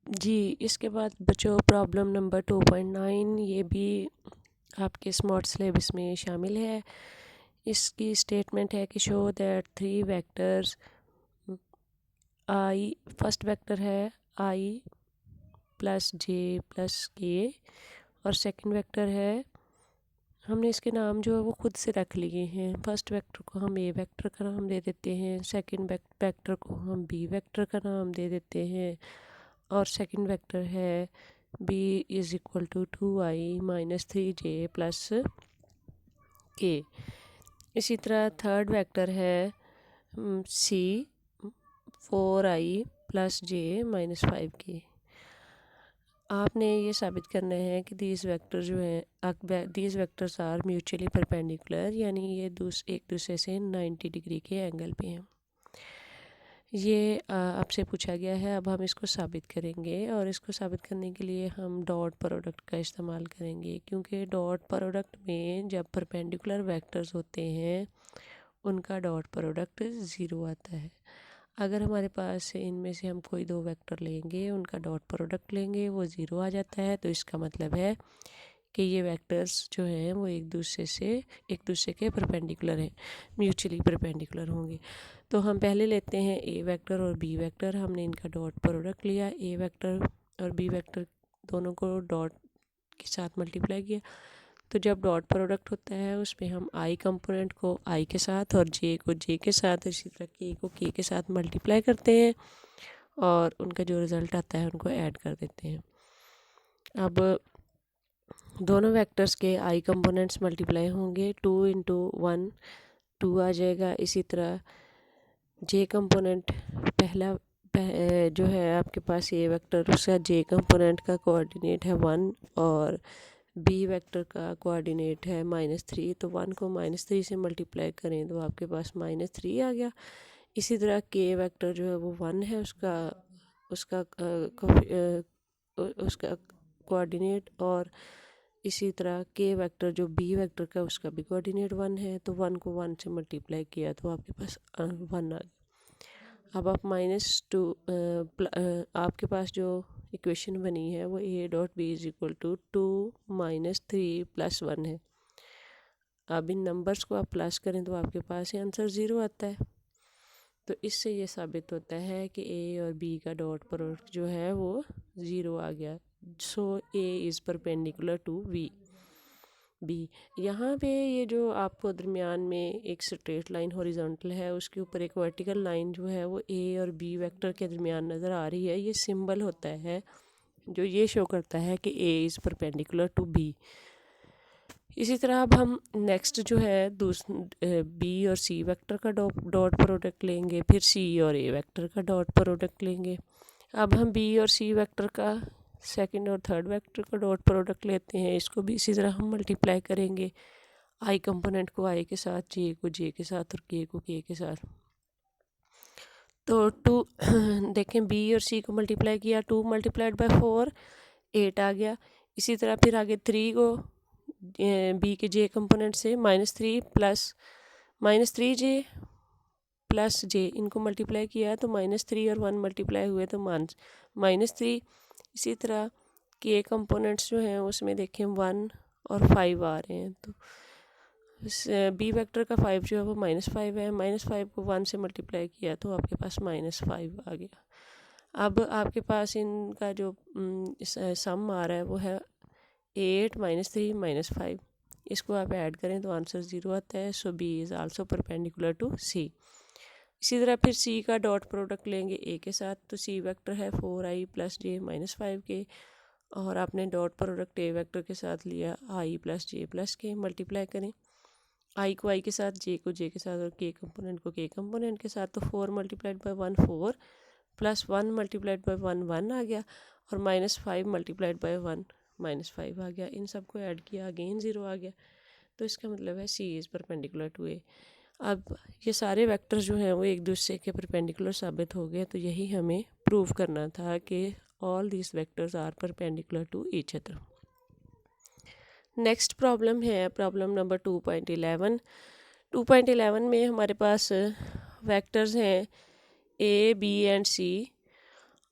जी, इसके बाद बच्चों प्रॉब्लम नंबर 2.9, ये भी आपके स्मार्ट सिलेबस में शामिल है। इसकी स्टेटमेंट है कि show that three vectors I, first vector है आई प्लस जे प्लस के, और सेकंड वेक्टर है, हमने इसके नाम जो है वो खुद से रख लिए हैं। फर्स्ट वेक्टर को हम ए वेक्टर का नाम दे देते हैं, सेकंड वेक्टर को हम बी वेक्टर का नाम दे देते हैं, और सेकंड वेक्टर है B is equal to 2i-3j plus K. इसी तरह थर्ड वेक्टर है सी 4i प्लस जे -5k। आपने ये साबित करना है कि दीज वेक्टर जो हैं these vectors are mutually perpendicular, यानी ये एक दूसरे से 90 डिग्री के एंगल पे हैं। ये आपसे पूछा गया है। अब हम इसको साबित करेंगे, और इसको साबित करने के लिए हम डॉट प्रोडक्ट का इस्तेमाल करेंगे, क्योंकि डॉट प्रोडक्ट में जब परपेंडिकुलर वेक्टर्स होते हैं उनका डॉट प्रोडक्ट ज़ीरो आता है। अगर हमारे पास इनमें से हम कोई दो वेक्टर लेंगे, उनका डॉट प्रोडक्ट लेंगे, वो ज़ीरो आ जाता है, तो इसका मतलब है कि ये वेक्टर्स जो हैं वो एक दूसरे के परपेंडिकुलर हैं, म्यूचुअली परपेंडिकुलर होंगे। तो हम पहले लेते हैं ए वेक्टर और बी वेक्टर। हमने इनका डॉट प्रोडक्ट लिया, ए वेक्टर और बी वेक्टर दोनों को डॉट के साथ मल्टीप्लाई किया। तो जब डॉट प्रोडक्ट होता है उसमें हम आई कंपोनेंट को आई के साथ और जे को जे के साथ, इसी तरह के को के के साथ मल्टीप्लाई करते हैं, और उनका जो रिज़ल्ट आता है उनको ऐड कर देते हैं। अब दोनों वेक्टर्स के आई कंपोनेंट्स मल्टीप्लाई होंगे, 2 इंटू 1 2 आ जाएगा। इसी तरह जे कंपोनेंट जो है आपके पास ए वेक्टर, उसका जे कंपोनेंट का कोऑर्डिनेट है 1, और बी वेक्टर का कोऑर्डिनेट है -3। तो 1 को -3 से मल्टीप्लाई करें तो आपके पास -3 आ गया। इसी तरह के वेक्टर जो है वो 1 है, उसका उसका कोऑर्डिनेट, और इसी तरह के वेक्टर जो बी वेक्टर का उसका भी कोऑर्डिनेट 1 है। तो 1 को 1 से मल्टीप्लाई किया तो आपके पास 1 आ गया। अब आप आपके पास जो इक्वेशन बनी है वो a dot B is equal to 2 -3 + 1 है। अब इन नंबर्स को आप प्लस करें तो आपके पास ये आंसर 0 आता है। तो इससे ये साबित होता है कि a और b का डॉट प्रोडक्ट जो है वो 0 आ गया। So a is perpendicular to B. यहाँ पे ये जो आपको दरमियान में एक स्ट्रेट लाइन हॉरिजॉन्टल है, उसके ऊपर एक वर्टिकल लाइन जो है वो ए और बी वेक्टर के दरमियान नज़र आ रही है, ये सिंबल होता है जो ये शो करता है कि A is perpendicular to B. इसी तरह अब हम नेक्स्ट जो है बी और सी वेक्टर का डॉट प्रोडक्ट लेंगे, फिर सी और ए वेक्टर का डॉट प्रोडक्ट लेंगे। अब हम बी और सी वेक्टर का सेकंड और थर्ड वेक्टर का डॉट प्रोडक्ट लेते हैं, इसको भी इसी तरह हम मल्टीप्लाई करेंगे, आई कंपोनेंट को आई के साथ, जे को जे के साथ और के को के के साथ। तो देखें बी और सी को मल्टीप्लाई किया, 2 × 4 8 आ गया। इसी तरह फिर आगे 3 को बी के जे कंपोनेंट से -3 + -3j + j, इनको मल्टीप्लाई किया तो -3 और 1 मल्टीप्लाई हुए तो -3। इसी तरह के कंपोनेंट्स जो हैं उसमें देखें 1 और 5 आ रहे हैं, तो बी वेक्टर का 5 जो है वो -5 है। -5 को 1 से मल्टीप्लाई किया तो आपके पास -5 आ गया। अब आपके पास इनका जो सम आ रहा है वो है 8 -3 -5। इसको आप ऐड करें तो आंसर 0 आता है। So B is also perpendicular to C. इसी तरह फिर सी का डॉट प्रोडक्ट लेंगे ए के साथ, तो सी वेक्टर है 4i + j -5k, और आपने डॉट प्रोडक्ट ए वेक्टर के साथ लिया i + j + k। मल्टीप्लाई करें आई को आई के साथ, जे को जे के साथ और के कंपोनेंट को के कंपोनेंट के साथ, तो 4 × 1 4 + 1 × 1 1 आ गया, और -5 × 1 -5 आ गया। इन सबको ऐड किया, अगेन 0 आ गया। तो इसका मतलब है सी इज़ परपेंडिकुलर टू ए। अब ये सारे वेक्टर जो हैं वो एक दूसरे के परपेंडिकुलर साबित हो गए, तो यही हमें प्रूव करना था कि all these vectors are perpendicular to each other. Next problem है प्रॉब्लम नंबर 2.11। 2.11 में हमारे पास वेक्टर्स हैं ए बी एंड सी,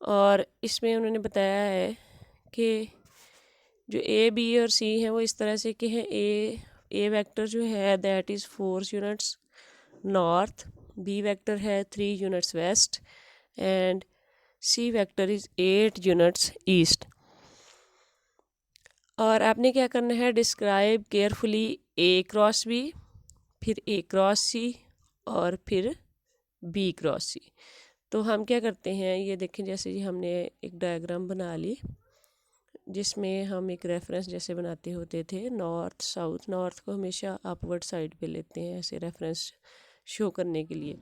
और इसमें उन्होंने बताया है कि जो ए बी और सी हैं वो इस तरह से कि हैं ए वेक्टर जो है that is 4 units north, B vector है 3 units west and C vector is 8 units east. और आपने क्या करना है, describe carefully A cross B, फिर ए क्रॉस सी और फिर बी क्रॉस सी। तो हम क्या करते हैं, ये देखें जैसे जी हमने एक डायग्राम बना ली जिसमें हम एक रेफरेंस जैसे बनाते होते थे नॉर्थ साउथ। नॉर्थ को हमेशा अपवर्ड साइड पे लेते हैं ऐसे रेफरेंस शो करने के लिए।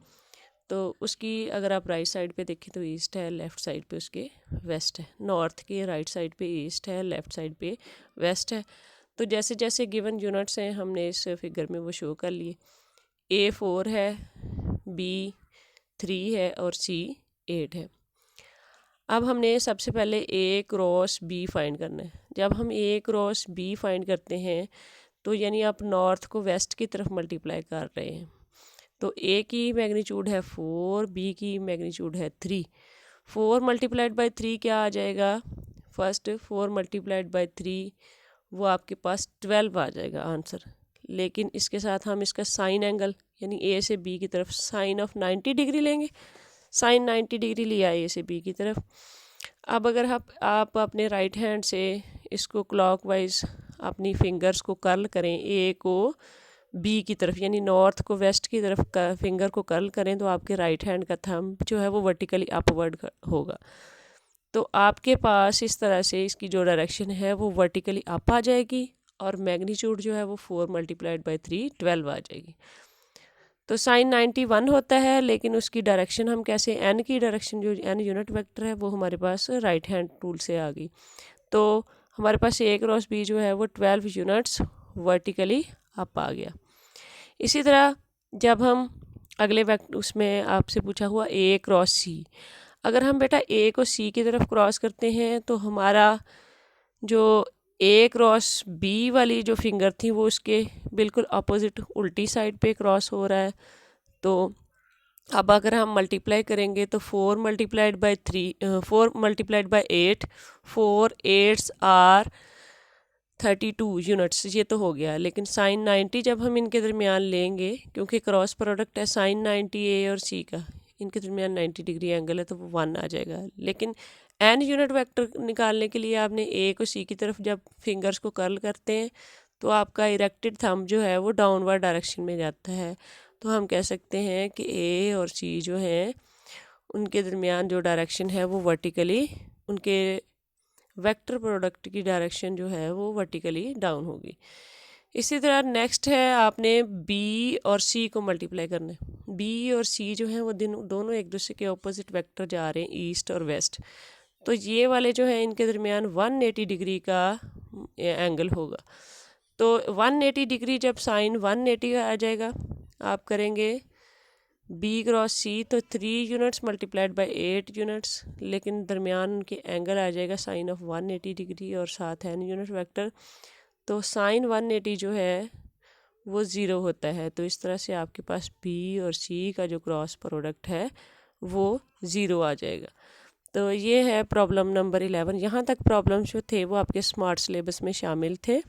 तो उसकी अगर आप राइट साइड पे देखें तो ईस्ट है, लेफ़्ट साइड पे उसके वेस्ट है। नॉर्थ के राइट साइड पे ईस्ट है, लेफ़्ट साइड पे वेस्ट है। तो जैसे जैसे गिवन यूनिट्स हैं हमने इस फिगर में वो शो कर लिए। ए 4 है, बी 3 है और सी 8 है। अब हमने सबसे पहले ए क्रॉस बी फाइंड करना है। जब हम ए क्रॉस बी फाइंड करते हैं तो यानी आप नॉर्थ को वेस्ट की तरफ मल्टीप्लाई कर रहे हैं। तो ए की मैग्नीट्यूड है 4, बी की मैग्नीट्यूड है 3। 4 मल्टीप्लाइड बाई 3 क्या आ जाएगा, फर्स्ट 4 मल्टीप्लाइड बाई 3 वो आपके पास 12 आ जाएगा आंसर। लेकिन इसके साथ हम इसका साइन एंगल यानी ए से बी की तरफ साइन ऑफ 90 डिग्री लेंगे। साइन 90 डिग्री लिया ए से बी की तरफ। अब अगर आप अपने राइट हैंड से इसको क्लॉकवाइज अपनी फिंगर्स को कर्ल करें, ए को बी की तरफ यानी नॉर्थ को वेस्ट की तरफ फिंगर को कर्ल करें तो आपके राइट हैंड का थंब जो है वो वर्टिकली अपवर्ड होगा। तो आपके पास इस तरह से इसकी जो डायरेक्शन है वो वर्टिकली अप आ जाएगी और मैग्नीट्यूड जो है वो 4 मल्टीप्लाइड बाई 3 12 आ जाएगी। तो साइन 91 होता है, लेकिन उसकी डायरेक्शन हम कैसे, एन की डायरेक्शन जो एन यूनिट वेक्टर है वो हमारे पास राइट हैंड टूल से आ गई। तो हमारे पास ए क्रॉस बी जो है वो 12 यूनिट्स वर्टिकली अप आ गया। इसी तरह जब हम अगले वेक्टर उसमें आपसे पूछा हुआ ए क्रॉस सी, अगर हम बेटा ए को सी की तरफ क्रॉस करते हैं तो हमारा जो ए क्रॉस बी वाली जो फिंगर थी वो उसके बिल्कुल अपोजिट उल्टी साइड पे क्रॉस हो रहा है। तो अब अगर हम मल्टीप्लाई करेंगे तो 4 multiplied by 8, 4 8s are 32 units, ये तो हो गया। लेकिन साइन 90 जब हम इनके दरमियान लेंगे, क्योंकि क्रॉस प्रोडक्ट है साइन 90 ए और सी का, इनके दरमियान 90 डिग्री एंगल है तो वो 1 आ जाएगा। लेकिन एन यूनिट वेक्टर निकालने के लिए आपने ए को सी की तरफ जब फिंगर्स को कर्ल करते हैं तो आपका इरेक्टेड थंब जो है वो डाउनवर्ड डायरेक्शन में जाता है। तो हम कह सकते हैं कि ए और सी जो हैं उनके दरमियान जो डायरेक्शन है वो वर्टिकली, उनके वेक्टर प्रोडक्ट की डायरेक्शन जो है वो वर्टिकली डाउन होगी। इसी तरह नेक्स्ट है आपने बी और सी को मल्टीप्लाई करना है। बी और सी जो हैं वो दोनों एक दूसरे के ऑपोजिट वेक्टर जा रहे हैं, ईस्ट और वेस्ट। तो ये वाले जो है इनके दरमियान 180 डिग्री का एंगल होगा। तो 180 डिग्री जब साइन 180 आ जाएगा, आप करेंगे बी क्रॉस सी तो 3 यूनिट्स मल्टीप्लाइड बाई 8 यूनिट्स, लेकिन दरमियान के एंगल आ जाएगा साइन ऑफ 180 डिग्री और साथ है यूनिट वेक्टर। तो साइन 180 जो है वो ज़ीरो होता है। तो इस तरह से आपके पास बी और सी का जो क्रॉस प्रोडक्ट है वो ज़ीरो आ जाएगा। तो ये है प्रॉब्लम नंबर 11। यहाँ तक प्रॉब्लम्स जो थे वो आपके स्मार्ट सिलेबस में शामिल थे।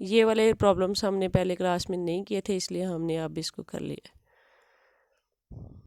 ये वाले प्रॉब्लम्स हमने पहले क्लास में नहीं किए थे, इसलिए हमने अब इसको कर लिया।